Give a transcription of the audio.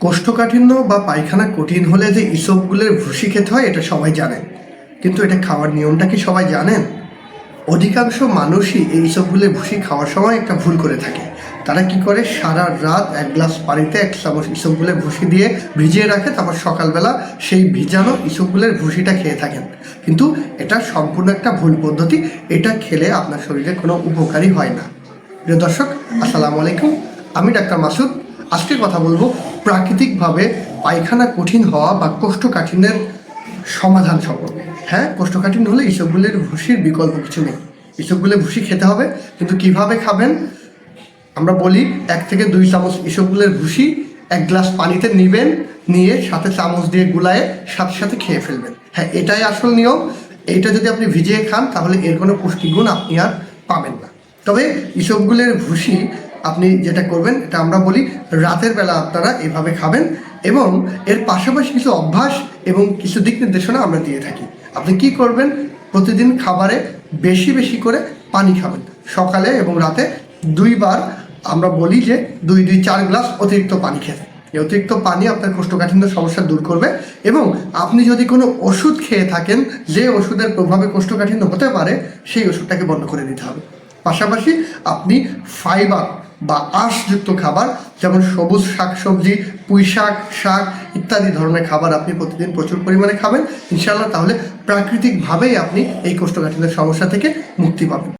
কোষ্ঠকাঠিন্য বা পায়খানা কঠিন হলে যে ইসবগুলের ভুসি খেতে হয় এটা সবাই জানেন, কিন্তু এটা খাওয়ার নিয়মটা কি সবাই জানেন? অধিকাংশ মানুষই এই ইসবগুলের ভুসি খাওয়ার সময় একটা ভুল করে থাকে। তারা কি করে, সারা রাত এক গ্লাস পানিতে 1 চামচ ইসবগুলের ভুসি দিয়ে ভিজিয়ে রাখে, তারপর সকালবেলা সেই ভিজানো ইসবগুলের ভুসিটা খেয়ে থাকেন। কিন্তু এটা সম্পূর্ণ একটা ভুল পদ্ধতি। এটা খেলে আপনার শরীরে কোনো উপকারী হয় না। প্রিয় দর্শক, আসসালামু আলাইকুম। আমি ডাক্তার মাসুদ। আজকে কথা বলবো প্রাকৃতিকভাবে পায়খানা কঠিন হওয়া বা কোষ্ঠকাঠিন্যের সমাধান সম্পর্কে। হ্যাঁ, কোষ্ঠকাঠিন্য হলে ইসবগুলের ভুসির বিকল্প কিছু নেই। ইসবগুলের ভুসি খেতে হবে, কিন্তু কিভাবে খাবেন? আমরা বলি 1 থেকে 2 চামচ ইসবগুলের ভুসি 1 গ্লাস পানিতে নিবেন, নিয়ে সাথে চামচ দিয়ে গুলায়ে সাথে সাথে খেয়ে ফেলবেন। হ্যাঁ, এটাই আসল নিয়ম। এইটা যদি আপনি ভিজিয়ে খান তাহলে এর কোনো পুষ্টিগুণ আপনি আর পাবেন না। তবে ইসবগুলের ভুসি আপনি যেটা করবেন, এটা আমরা বলি রাতের বেলা আপনারা এভাবে খাবেন, এবং এর পাশাপাশি কিছু অভ্যাস এবং কিছু দিক নির্দেশনা আমরা দিয়ে থাকি। আপনি কি করবেন? প্রতিদিন খাবারে বেশি বেশি করে পানি খাবেন, সকালে এবং রাতে 2 বার। আমরা বলি যে 2-4 গ্লাস অতিরিক্ত পানি খেতে। এই অতিরিক্ত পানি আপনার কোষ্ঠকাঠিন্য সমস্যা দূর করবে। এবং আপনি যদি কোনো ওষুধ খেয়ে থাকেন, যে ওষুধের প্রভাবে কোষ্ঠকাঠিন্য হতে পারে, সেই ওষুধটাকে বন্ধ করে দিতে হবে। পাশাপাশি আপনি ফাইবার বা আঁশযুক্ত খাবার, যেমন সবুজ শাকসবজি, পুঁই শাক, শাক ইত্যাদি ধরনের খাবার আপনি প্রতিদিন প্রচুর পরিমাণে খাবেন ইনশাআল্লাহ। তাহলে প্রাকৃতিকভাবেই আপনি এই কোষ্ঠকাঠিন্যের সমস্যা থেকে মুক্তি পাবেন।